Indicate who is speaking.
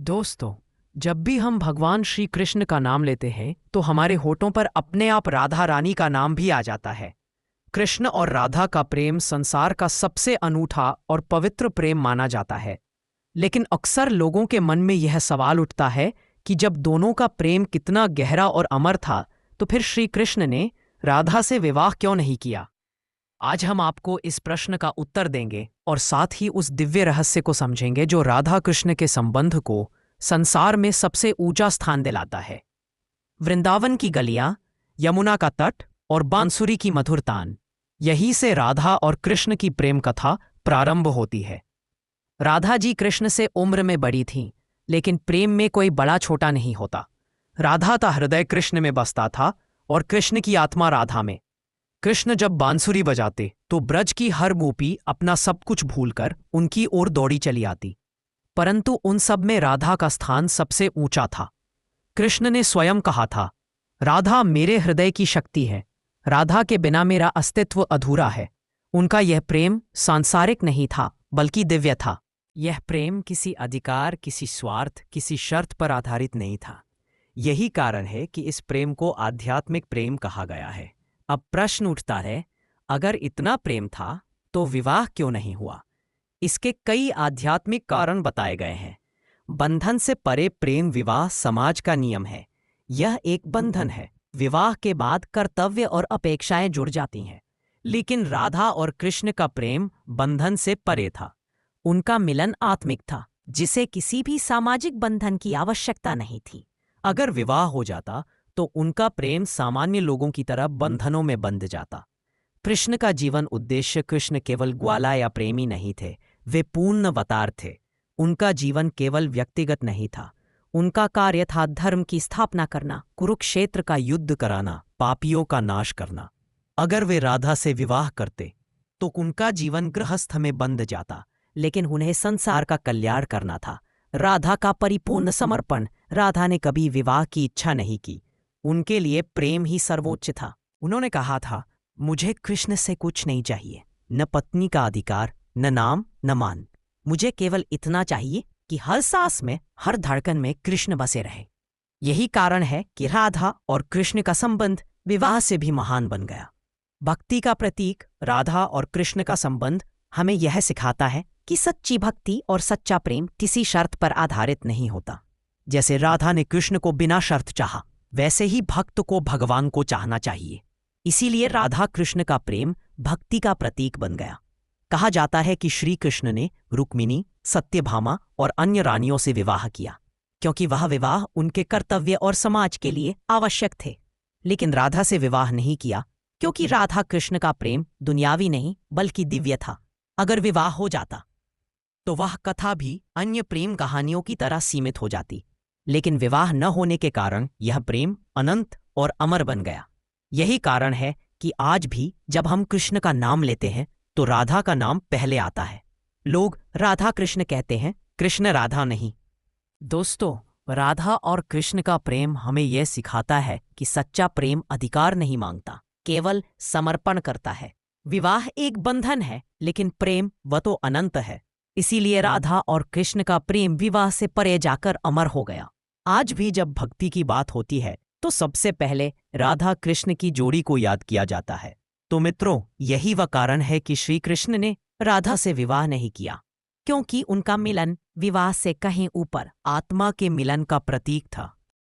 Speaker 1: दोस्तों, जब भी हम भगवान श्री कृष्ण का नाम लेते हैं तो हमारे होठों पर अपने आप राधा रानी का नाम भी आ जाता है। कृष्ण और राधा का प्रेम संसार का सबसे अनूठा और पवित्र प्रेम माना जाता है। लेकिन अक्सर लोगों के मन में यह सवाल उठता है कि जब दोनों का प्रेम कितना गहरा और अमर था, तो फिर श्री कृष्ण ने राधा से विवाह क्यों नहीं किया। आज हम आपको इस प्रश्न का उत्तर देंगे और साथ ही उस दिव्य रहस्य को समझेंगे जो राधा कृष्ण के संबंध को संसार में सबसे ऊंचा स्थान दिलाता है। वृंदावन की गलियां, यमुना का तट और बांसुरी की मधुर तान, यहीं से राधा और कृष्ण की प्रेम कथा प्रारंभ होती है। राधा जी कृष्ण से उम्र में बड़ी थीं, लेकिन प्रेम में कोई बड़ा छोटा नहीं होता। राधा का हृदय कृष्ण में बसता था और कृष्ण की आत्मा राधा में। कृष्ण जब बांसुरी बजाते तो ब्रज की हर गोपी अपना सब कुछ भूलकर उनकी ओर दौड़ी चली आती, परंतु उन सब में राधा का स्थान सबसे ऊंचा था। कृष्ण ने स्वयं कहा था, राधा मेरे हृदय की शक्ति है, राधा के बिना मेरा अस्तित्व अधूरा है। उनका यह प्रेम सांसारिक नहीं था, बल्कि दिव्य था। यह प्रेम किसी अधिकार, किसी स्वार्थ, किसी शर्त पर आधारित नहीं था। यही कारण है कि इस प्रेम को आध्यात्मिक प्रेम कहा गया है। अब प्रश्न उठता है, अगर इतना प्रेम था तो विवाह क्यों नहीं हुआ। इसके कई आध्यात्मिक कारण बताए गए हैं। बंधन से परे प्रेम विवाह समाज का नियम है। यह एक बंधन है। विवाह के बाद कर्तव्य और अपेक्षाएं जुड़ जाती हैं। लेकिन राधा और कृष्ण का प्रेम बंधन से परे था। उनका मिलन आत्मिक था, जिसे किसी भी सामाजिक बंधन की आवश्यकता नहीं थी। अगर विवाह हो जाता तो उनका प्रेम सामान्य लोगों की तरह बंधनों में बंध जाता। कृष्ण का जीवन उद्देश्य, कृष्ण केवल ग्वाला या प्रेमी नहीं थे, वे पूर्ण अवतार थे। उनका जीवन केवल व्यक्तिगत नहीं था, उनका कार्य था धर्म की स्थापना करना, कुरुक्षेत्र का युद्ध कराना, पापियों का नाश करना। अगर वे राधा से विवाह करते तो उनका जीवन गृहस्थ में बंध जाता, लेकिन उन्हें संसार का कल्याण करना था। राधा का परिपूर्ण समर्पण। राधा ने कभी विवाह की इच्छा नहीं की, उनके लिए प्रेम ही सर्वोच्च था। उन्होंने कहा था, मुझे कृष्ण से कुछ नहीं चाहिए, न पत्नी का अधिकार, न नाम, न मान। मुझे केवल इतना चाहिए कि हर सांस में, हर धड़कन में कृष्ण बसे रहे। यही कारण है कि राधा और कृष्ण का संबंध विवाह से भी महान बन गया। भक्ति का प्रतीक राधा और कृष्ण का संबंध हमें यह सिखाता है कि सच्ची भक्ति और सच्चा प्रेम किसी शर्त पर आधारित नहीं होता। जैसे राधा ने कृष्ण को बिना शर्त चाहा, वैसे ही भक्त को भगवान को चाहना चाहिए। इसीलिए राधा कृष्ण का प्रेम भक्ति का प्रतीक बन गया। कहा जाता है कि श्री कृष्ण ने रुक्मिणी, सत्यभामा और अन्य रानियों से विवाह किया, क्योंकि वह विवाह उनके कर्तव्य और समाज के लिए आवश्यक थे। लेकिन राधा से विवाह नहीं किया, क्योंकि राधा कृष्ण का प्रेम दुनियावी नहीं बल्कि दिव्य था। अगर विवाह हो जाता तो वह कथा भी अन्य प्रेम कहानियों की तरह सीमित हो जाती। लेकिन विवाह न होने के कारण यह प्रेम अनंत और अमर बन गया। यही कारण है कि आज भी जब हम कृष्ण का नाम लेते हैं तो राधा का नाम पहले आता है। लोग राधा कृष्ण कहते हैं, कृष्ण राधा नहीं। दोस्तों, राधा और कृष्ण का प्रेम हमें यह सिखाता है कि सच्चा प्रेम अधिकार नहीं मांगता, केवल समर्पण करता है। विवाह एक बंधन है, लेकिन प्रेम वह तो अनंत है। इसीलिए राधा और कृष्ण का प्रेम विवाह से परे जाकर अमर हो गया। आज भी जब भक्ति की बात होती है तो सबसे पहले राधा कृष्ण की जोड़ी को याद किया जाता है। तो मित्रों, यही वह कारण है कि श्री कृष्ण ने राधा से विवाह नहीं किया, क्योंकि उनका मिलन विवाह से कहीं ऊपर आत्मा के मिलन का प्रतीक था।